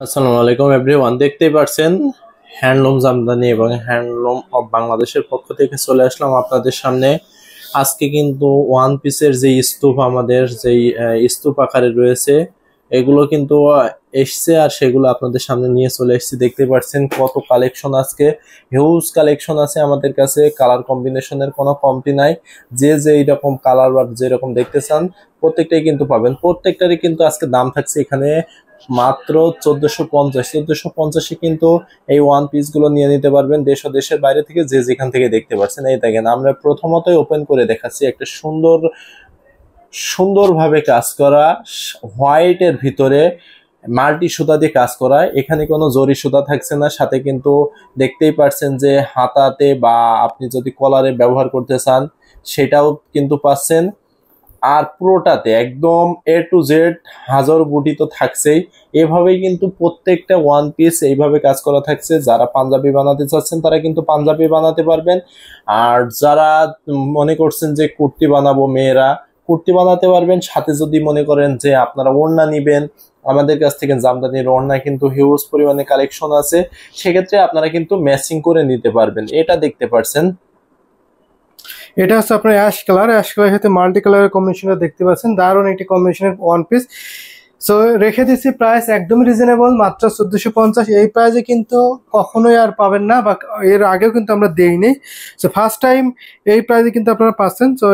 আসসালামু আলাইকুম এভরিওয়ান, দেখতেই পারছেন হ্যান্ডলুম জামদানি এবং হ্যান্ডলুম অফ বাংলাদেশের পক্ষ থেকে চলে আসলাম আপনাদের সামনে। আজকে কিন্তু ওয়ান পিসের যে স্তূপ আমাদের যেই স্তূপ আকারে রয়েছে এগুলো কিন্তু এসছে, আর সেগুলো আপনাদের সামনে নিয়ে চলে এসেছি। দেখতে পাচ্ছেন কত কালেকশন, আজকে হিউজ কালেকশন আছে আমাদের কাছে। কালার কম্বিনেশনের কোনো কমতি নাই। যে যে এইরকম কালার বা যেরকম দেখতে চান প্রত্যেকটাই কিন্তু পাবেন। প্রত্যেকটারই কিন্তু আজকে দাম থাকছে এখানে মাত্র 1450। 1450-এ কিন্তু এই ওয়ান পিস গুলো নিয়ে নিতে পারবেন দেশ ও দেশের বাইরে থেকে, যে যেখান থেকে দেখতে পাচ্ছেন। এই দেখেন, আমরা প্রথমতই ওপেন করে দেখাচ্ছি একটা সুন্দরভাবে কাজ করা হোয়াইটের ভিতরে মাল্টি সুতা দিয়ে কাজ করা। এখানে কোনো জরি সুতা থাকছে না। সাথে কিন্তু দেখতেই পাচ্ছেন যে হাতাতে বা আপনি যদি কলারে ব্যবহার করতে চান সেটাও কিন্তু পাচ্ছেন। আর পুরোটাতে একদম এ টু জেড হাজার বুটি তো থাকছেই। এভাবেই কিন্তু প্রত্যেকটা ওয়ান পিস এইভাবে কাজ করা থাকছে। যারা পাঞ্জাবি বানাতে চাচ্ছেন তারা কিন্তু পাঞ্জাবি বানাতে পারবেন। আর যারা মনে করছেন যে কুর্তি বানাবো, মেয়েরা কুর্তি বানাতে পারবেন। সাথে যদি মনে করেন যে আপনারা ওড়না নিবেন, আমাদের কাছ থেকে জামদানির ওড়না কিন্তু হিউজ পরিমাণে কালেকশন আছে, সেক্ষেত্রে আপনারা কিন্তু ম্যাচিং করে নিতে পারবেন। এটা দেখতে পাচ্ছেন, এটা হচ্ছে আপনার অ্যাশ কালারের সাথে মাল্টি কালারের কম্বিনেশনটা দেখতে পাচ্ছেন। দারুণ একটি কম্বিনেশনের ওয়ান পিস। সো রেখে দিচ্ছি প্রাইস একদমই রিজনেবল, মাত্র 1450। এই প্রাইসে কিন্তু কখনোই আর পাবেন না, বা এর আগেও কিন্তু আমরা দেইনি। সো ফার্স্ট টাইম এই প্রাইসে কিন্তু আপনারা পাচ্ছেন। সো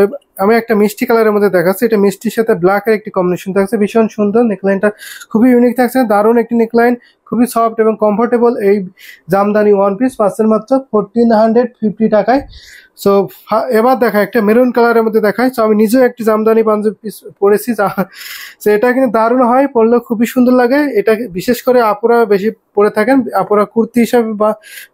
আমি একটা মিষ্টি কালারের মধ্যে দেখাচ্ছি। এটা মিষ্টির সাথে ব্ল্যাকের একটি কম্বিনেশন থাকছে, ভীষণ সুন্দর। নেকলাইনটা খুবই ইউনিক থাকছে, দারুণ একটি নেকলাইন, খুবই সফট এবং কমফোর্টেবল। এই জামদানি ওয়ান পিস পাচ্ছেন মাত্র 1450 টাকায়। সো এবার দেখা একটা মেরুন কালারের মধ্যে দেখায়। সো আমি নিজেও একটি জামদানি পাঞ্জাবি পিস পরেছি। সো এটা কিন্তু দারুণ হয়, পরলেও খুবই সুন্দর লাগে। এটা বিশেষ করে আপুরা বেশি পরে থাকেন, আপুরা কুর্তি হিসাবে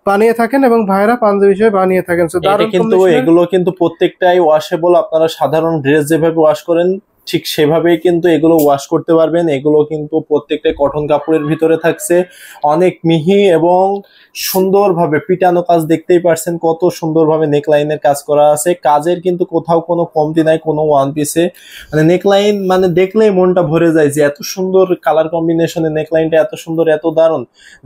বানিয়ে থাকেন এবং ভাইরা পাঞ্জাবি হিসেবে বানিয়ে থাকেন। সো দারুণ কিন্তু এগুলো কিন্তু প্রত্যেকটাই ওয়াশেবল। আপনারা সাধারণ ড্রেস যেভাবে ওয়াশ করেন ঠিক সেভাবেই কিন্তু এগুলো ওয়াশ করতে পারবেন। এগুলো কিন্তু প্রত্যেকটাই কটন কাপড়ের ভিতরে থাকছে, অনেক মিহি এবং সুন্দরভাবে পিটানো কাজ। দেখতেই পারছেন কত সুন্দরভাবে নেকলাইনের কাজ করা আছে। কাজের কিন্তু কোথাও কোনো কমতি নাই কোনো ওয়ান পিসে। মানে নেকলাইন মানে দেখলেই মনটা ভরে যায় যে এত সুন্দর কালার কম্বিনেশনে নেকলাইনটা এত সুন্দর, এত দারুণ,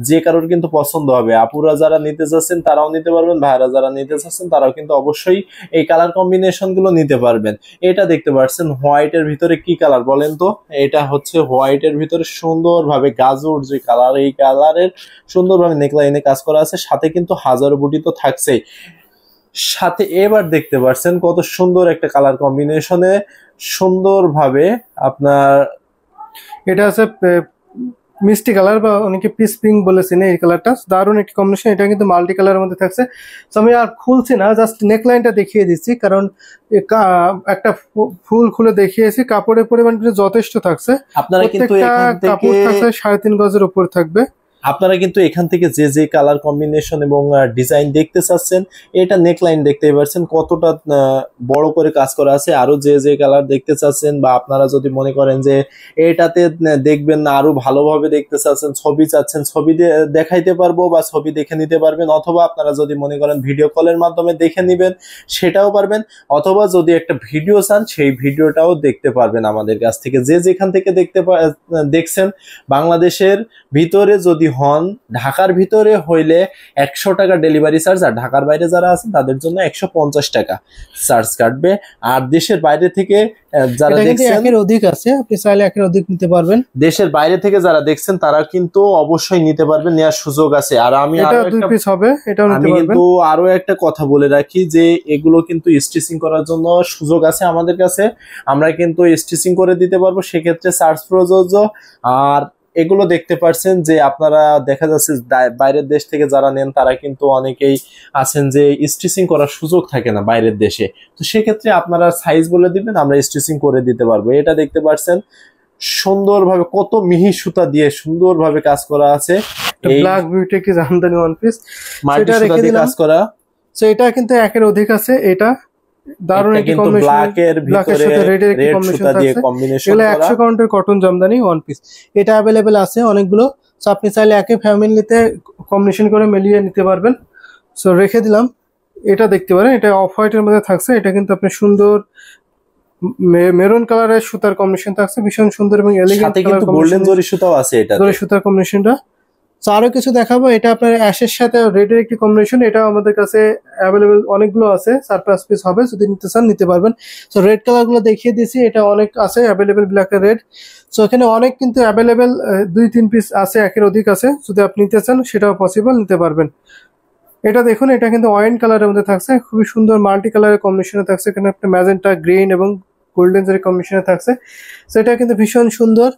যে কারোর কিন্তু পছন্দ হবে। আপুরা যারা নিতে চাচ্ছেন তারাও নিতে পারবেন, ভাইরা যারা নিতে চাচ্ছেন তারাও কিন্তু অবশ্যই এই কালার কম্বিনেশন গুলো নিতে পারবেন। এটা দেখতে পাচ্ছেন হোয়াইটের ভিতরে কি কালার বলেন তো? এটা হচ্ছে হোয়াইটের ভিতরে সুন্দরভাবে গাজর যে কালার, এই কালারের সুন্দরভাবে নেকলাইনে কাজ করা আছে। সাথে কিন্তু হাজার বুটি তো থাকছেই সাথে। এবার দেখতে পাচ্ছেন কত সুন্দর একটা কালার কম্বিনেশনে সুন্দরভাবে আপনার এটা আছে মিষ্টি কালার, বা অনেকে পিস পিঙ্ক বলেছেন। এই কালারটা দারুণ একটি কম্বিনেশন। এটা কিন্তু মাল্টি কালারের মধ্যে থাকছে। তো আমি আর খুলছি না, জাস্ট নেকলাইনটা দেখিয়ে দিচ্ছি, কারণ একটা ফুল খুলে দেখিয়েছি। কাপড়ের পরিমাণ কিন্তু যথেষ্ট থাকছে। আপনারা কিন্তু কাপড় থাকছে 3.5 গজের উপর থাকবে। আপনারা কিন্তু এখান থেকে যে যে কালার কম্বিনেশন এবং ডিজাইন দেখতে চাচ্ছেন, এটা নেকলাইন দেখতে পাচ্ছেন কতটা বড় করে কাজ করা আছে। আরো যে যে কালার দেখতে চাচ্ছেন, বা আপনারা যদি মনে করেন যে এটাতে দেখবেন না আরো ভালোভাবে দেখতে চাচ্ছেন, ছবি চাচ্ছেন, ছবি দেখাইতে পারবো বা ছবি দেখে নিতে পারবেন। অথবা আপনারা যদি মনে করেন ভিডিও কলের মাধ্যমে দেখে নিবেন সেটাও পারবেন। অথবা যদি একটা ভিডিও চান সেই ভিডিওটাও দেখতে পারবেন আমাদের কাছ থেকে। যে যেখান থেকে দেখছেন বাংলাদেশের ভিতরে যদি হন, ঢাকার ভিতরে হইলে 100 টাকা ডেলিভারি চার্জ, আর ঢাকার বাইরে যারা আছেন তাদের জন্য 150 টাকা চার্জ কাটবে। আর দেশের বাইরে থেকে যারা দেখছেন, একের অধিক আছে, আপনি চাইলে একের অধিক নিতে পারবেন। দেশের বাইরে থেকে যারা দেখছেন তারা কিন্তু অবশ্যই নিতে পারবেন, নেওয়ার সুযোগ আছে। আর আমি কিন্তু আরো একটা কথা বলে রাখি যে এগুলো কিন্তু স্টিচিং করার জন্য সুযোগ আছে আমাদের কাছে। আমরা কিন্তু স্টিচিং করে দিতে পারবো, সেক্ষেত্রে চার্জ প্রযোজ্য। আর এগুলো দেখতে পাচ্ছেন যে আপনারা দেখা যাচ্ছে বাইরের দেশ থেকে যারা নেন তারা কিন্তু অনেকেই আছেন যে স্টিচিং করার সুযোগ থাকে না বাইরের দেশে। তো সেক্ষেত্রে আপনারা সাইজ বলে দিবেন, আমরা স্টিচিং করে দিতে পারবো। এটা দেখতে পাচ্ছেন সুন্দরভাবে কত মিহি সুতা দিয়ে সুন্দরভাবে কাজ করা আছে। ব্ল্যাক বিউটি কি জামদানি ওয়ান পিস, মাল্টি সুতা দিয়ে কাজ করা। সো এটা কিন্তু একের অধিক আছে। এটা দারুণ একটি কম্বিনেশন, ব্ল্যাকের ভিতরে রেড সুতা দিয়ে কম্বিনেশন করা। 100 কাউন্টের কটন জামদানি ওয়ান পিস এটা अवेलेबल আছে অনেকগুলো। সো আপনি চাইলে একই ফ্যামিলিতে কম্বিনেশন করে মিলিয়ে নিতে পারবেন। সো রেখে দিলাম। এটা দেখতে পারেন, এটা অফ হোয়াইটের মধ্যে থাকছে। এটা কিন্তু আপনি সুন্দর মেরুন কালারের সুতার কম্বিনেশন থাকছে, ভীষণ সুন্দর এবং এলিগেন্ট। সাথে কিন্তু গোল্ডেন জরি সুতাও আছে। এটা জরি সুতার কম্বিনেশনটা তো আরো কিছু দেখাবো, এটা আপনার অ্যাশের সাথে রেডের একটি কম্বিনেশন, এটা আমাদের কাছে অ্যাভেলেবেল অনেকগুলো আছে, 4-5 পিস হবে, যদি নিতে চান নিতে পারবেন। তো রেড কালার গুলো দেখিয়ে দিয়েছি, এটা অনেক আছে অ্যাভেলেবেল, ব্ল্যাক আর রেড। তো এখানে অনেক কিন্তু অ্যাভেলেবেল 2-3 পিস আছে, একের অধিক আছে, যদি আপনি নিতে চান সেটাও পসিবল, নিতে পারবেন। এটা দেখুন, এটা কিন্তু ওয়াইন কালারের মধ্যে থাকছে, খুবই সুন্দর মাল্টি কালারের কম্বিনেশনে থাকছে, এখানে একটা ম্যাজেন্টা, গ্রিন এবং গোল্ডেন জেরি কম্বিনেশনে থাকছে। তো এটা কিন্তু ভীষণ সুন্দর।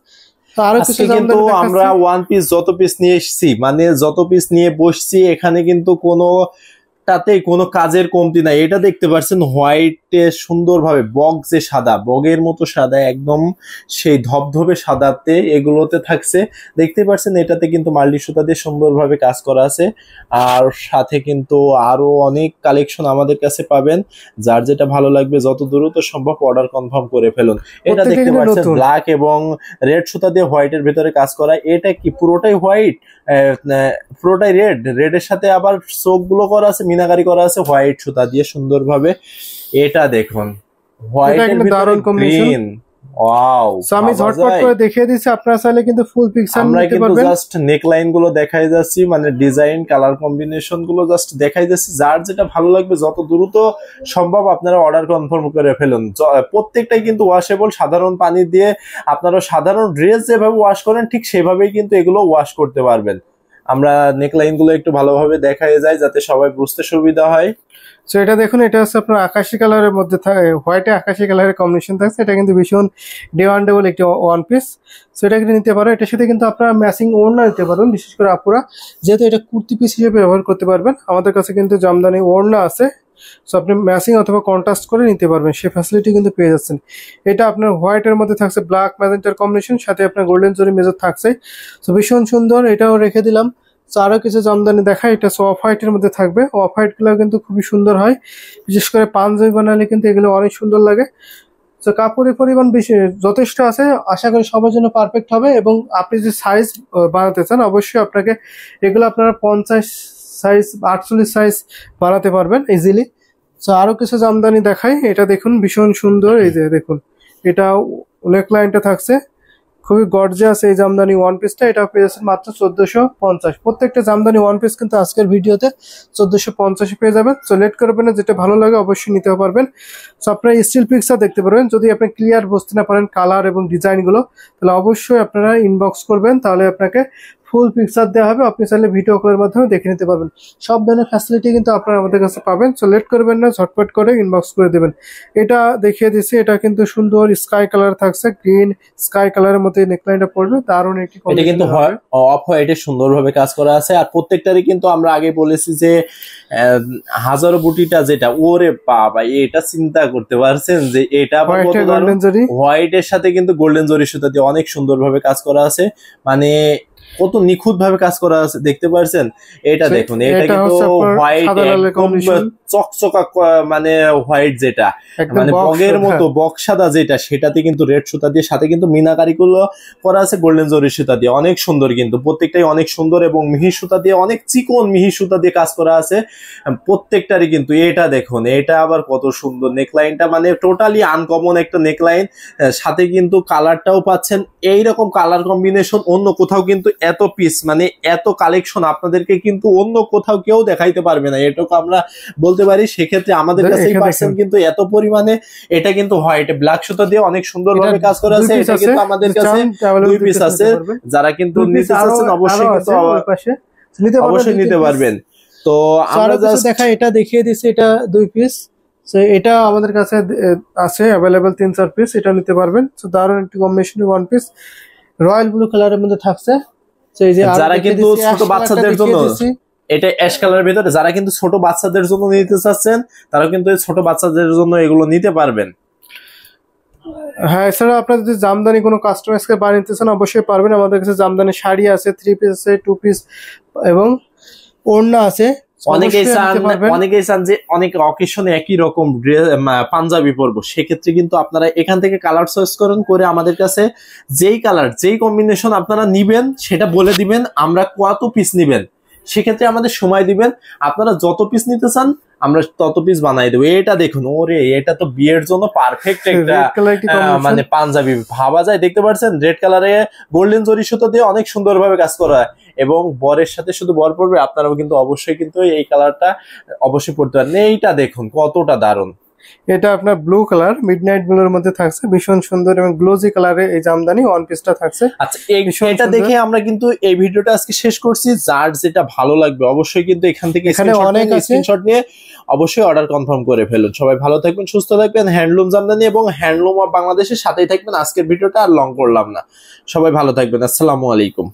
আরো কিছু কিন্তু আমরা ওয়ান পিস যত পিস নিয়ে এসেছি, মানে যত পিস নিয়ে বসছি, এখানে কিন্তু তাতে কোনো কাজের কমতি নাই। এটা দেখতে পাচ্ছেন হোয়াইটে সুন্দরভাবে বগ, যে সাদা বগের মতো সাদা, একদম সেই ধবধবে সাদাতে এগুলোতে থাকছে, দেখতে পাচ্ছেন। এটাতে কিন্তু মাল্টি সুতা দিয়ে সুন্দরভাবে কাজ করা আছে, আর সাথে কিন্তু আরো অনেক কালেকশন আমাদের কাছে পাবেন। যার যেটা ভালো লাগবে যত দ্রুত সম্ভব অর্ডার কনফার্ম করে ফেলুন। এটা দেখতে পাচ্ছেন ব্ল্যাক এবং রেড সুতা দিয়ে হোয়াইটের ভেতরে কাজ করা। এটা কি পুরোটাই হোয়াইট, পুরোটাই রেড, রেডের সাথে আবার চোখ গুলো করা আছে, মিনাকারি করা আছে হোয়াইট সুতা দিয়ে সুন্দরভাবে। এটা দেখুন হোয়াইটের ভিতরে গ্রিন, ওয়াও। সো আমি ঝটপট করে দেখিয়ে দিচ্ছি, আপনারা চাইলে কিন্তু ফুল পিকচার আমরা নিতে কিন্তু পারবেন। জাস্ট নেক লাইন গুলো দেখাই যাচ্ছি, মানে ডিজাইন কালার কম্বিনেশন গুলো জাস্ট দেখাই যাচ্ছি। যার যেটা ভালো লাগবে যত দ্রুত সম্ভব আপনারা অর্ডার কনফার্ম করে ফেলুন। প্রত্যেকটাই কিন্তু ওয়াশেবল, সাধারণ পানি দিয়ে আপনারা সাধারণ ড্রেস যেভাবে ওয়াশ করেন ঠিক সেভাবেই কিন্তু এগুলো ওয়াশ করতে পারবেন। আমরা নেকলাইন গুলো একটু ভালোভাবে দেখাই যায় যাতে সবাই বুঝতে সুবিধা হয়। সো এটা দেখুন, এটা হচ্ছে আপনার আকাশি কালারের মধ্যে হোয়াইটে আকাশি কালারের কম্বিনেশন থাকছে, এটা কিন্তু ভীষণ ডিমান্ডেবল একটি ওয়ান পিস। সো এটা কিন্তু নিতে পারো, এটার সাথে কিন্তু আপনারা ম্যাচিং ওড়না নিতে পারবেন, বিশেষ করে আপুরা যেহেতু এটা কুর্তি পিস হিসেবে ব্যবহার করতে পারবেন। আমাদের কাছে কিন্তু জামদানি ওড়না আছে, সো আপনি ম্যাচিং অথবা কন্ট্রাস্ট করে নিতে পারবেন, সেই ফ্যাসিলিটি কিন্তু পেয়ে যাচ্ছেন। এটা আপনার হোয়াইটের মধ্যে থাকছে ব্ল্যাক ম্যাজেন্টার কম্বিনেশন, সাথে আপনার গোল্ডেন জরি মেজর থাকছে। সো ভীষণ সুন্দর, এটাও রেখে দিলাম। তো আরো কিছু জামদানি দেখায়, এটা অফ হোয়াইটের মধ্যে থাকবে। অফ হোয়াইট গুলো কিন্তু খুবই সুন্দর হয়, বিশেষ করে পাঞ্জাবি বানালে কিন্তু এগুলো অনেক সুন্দর লাগে। তো কাপড়ের পরিমাণ বেশি যথেষ্ট আছে, আশা করি সবার জন্য পারফেক্ট হবে। এবং আপনি যে সাইজ বানাতে চান অবশ্যই আপনাকে এগুলো আপনারা 50 সাইজ 48 সাইজ বানাতে পারবেন ইজিলি। তো আরো কিছু জামদানি দেখাই, এটা দেখুন ভীষণ সুন্দর, এই যে দেখুন এটা নেক লাইনটা থাকছে, খুবই গর্জিয়াস এই জামদানি ওয়ান পিসটা। এটা পেয়ে যাচ্ছেন মাত্র 1450। প্রত্যেকটা জামদানি ওয়ান পিস কিন্তু আজকের ভিডিওতে 1450 পেয়ে যাবেন। সো লেট করবেন না, যেটা ভালো লাগে অবশ্যই নিতে পারবেন। সো আপনারা স্টিল পিকচার দেখতে পারবেন, যদি আপনি ক্লিয়ার বুঝতে না পারেন কালার এবং ডিজাইন গুলো, তাহলে অবশ্যই আপনারা ইনবক্স করবেন, তাহলে আপনাকে ফুল পিকচার দেওয়া হবে, আপনি চাইলে ভিডিও কলের মাধ্যমে দেখে নিতে পারবেন। সব ধরনের ফ্যাসিলিটি কিন্তু আপনারা আমাদের কাছে পাবেন। সো লেট করবেন না, ঝটপট করে ইনবক্স করে দেবেন। এটা দেখিয়ে দিচ্ছি, এটা কিন্তু সুন্দর স্কাই কালার থাকছে, গ্রিন স্কাই কালারের মধ্যে নেকলাইনটা পড়বে, দারুণ একটি। এটা কিন্তু অফ হোয়াইটে সুন্দরভাবে কাজ করা আছে, আর প্রত্যেকটারই কিন্তু আমরা আগে বলেছি যে হাজারো বুটিটা যেটা, ওরে বাবা এটা চিন্তা করতে পারছেন যে এটা হোয়াইটের সাথে কিন্তু গোল্ডেন জরি সুতা দিয়ে অনেক সুন্দরভাবে কাজ করা আছে, মানে কত নিখুঁত ভাবে কাজ করা আছে দেখতে পারছেন। এটা দেখুন, এটা কিন্তু হোয়াইট চকচকা, মানে হোয়াইট যেটা মানে বগের মতো বক সাদা যেটা, সেটাতে কিন্তু রেড সুতা দিয়ে, সাথে কিন্তু মিনাকারি গুলো করা আছে গোল্ডেন জরি সুতা দিয়ে, অনেক সুন্দর কিন্তু প্রত্যেকটাই অনেক সুন্দর। এবং মিহি সুতা দিয়ে, অনেক চিকন মিহি সুতা দিয়ে কাজ করা আছে প্রত্যেকটারই কিন্তু। এটা দেখুন, এটা আবার কত সুন্দর নেকলাইনটা, মানে টোটালি আনকমন একটা নেকলাইন, সাথে কিন্তু কালারটাও পাচ্ছেন এইরকম কালার কম্বিনেশন অন্য কোথাও কিন্তু এত পিস, মানে এত কালেকশন আপনাদেরকে কিন্তু অন্য কোথাও কেউ দেখাইতে পারবে না, এটুকু আমরা বলতে পারি। সেক্ষেত্রে আমাদের কাছে পার্সেন্ট কিন্তু এত পরিমাণে। এটা কিন্তু হোয়াইট ব্ল্যাক সুতা দিয়ে অনেক সুন্দরভাবে কাজ করা আছে। এটা কিন্তু আমাদের কাছে 2 পিস আছে, যারা কিন্তু নিতে চাচ্ছেন অবশ্যই কিন্তু অবশ্যই নিতে পারবেন। তো আমরা জাস্ট দেখা, এটা দেখিয়ে দিচ্ছি, এটা 2 পিস। সো এটা আমাদের কাছে আছে অ্যাভেলেবেল 3-4 পিস, এটা নিতে পারবেন। সো দারুণ একটি combination one piece, royal blue কালারের মধ্যে থাকছে। সো এই যে যারা কিন্তু ছোট বাচ্চাদের জন্য, এটা অ্যাশ কালারের ভিতরে, যারা কিন্তু ছোট বাচ্চাদের জন্য নিতে চাচ্ছেন তারাও কিন্তু ছোট বাচ্চাদের জন্য এগুলো নিতে পারবেন। হ্যাঁ, এছাড়া আপনারা যদি জামদানি কোনো কাস্টমাইজকে বানিয়ে চান অবশ্যই পারবেন। আমাদের কাছে জামদানি শাড়ি আছে, 3 পিস আছে, 2 পিস এবং ওড়না আছে। অনেকেই চান যে অনেক অকেশনে একই রকম পাঞ্জাবি পরবো, সেক্ষেত্রে কিন্তু আপনারা এখান থেকে কালার চয়েস করে আমাদের কাছে যেই কালার যেই কম্বিনেশন আপনারা নিবেন সেটা বলে দিবেন, আমরা কত পিস নিবেন সেক্ষেত্রে আমাদের সময় দিবেন, আপনারা যত পিস নিতে চান আমরা তত পিস বানাই দেবো। এটা দেখুন, ওরে এটা তো বিয়ের জন্য পারফেক্ট একটা মানে পাঞ্জাবি ভাবা যায়। দেখতে পাচ্ছেন রেড কালারে গোল্ডেন জরি সুতো দিয়ে অনেক সুন্দরভাবে কাজ করা হয়। এবং বরের সাথে শুধু বর পড়বে, আপনারাও কিন্তু অবশ্যই কিন্তু এই কালারটা অবশ্যই পড়তে পারেন। এইটা দেখুন কতটা দারুণ। এটা আপনার ব্লু কালার, মিডনাইট ব্লুর মধ্যে থাকছে, ভীষণ সুন্দর এবং গ্লোজি কালারে এই জামদানি ওয়ান পিসটা থাকছে। আচ্ছা, এটা দেখে আমরা কিন্তু এই ভিডিওটা আজকে শেষ করছি। যার যেটা ভালো লাগবে অবশ্যই কিন্তু এখান থেকে স্ক্রিনশট নিয়ে অবশ্যই অর্ডার কনফার্ম করে ফেলুন। সবাই ভালো থাকবেন, সুস্থ থাকবেন, হ্যান্ডলুম জামদানি এবং হ্যান্ডলুম অফ বাংলাদেশের সাথেই থাকবেন। আজকের ভিডিওটা আর লং করলাম না, সবাই ভালো থাকবেন, আসসালামু আলাইকুম।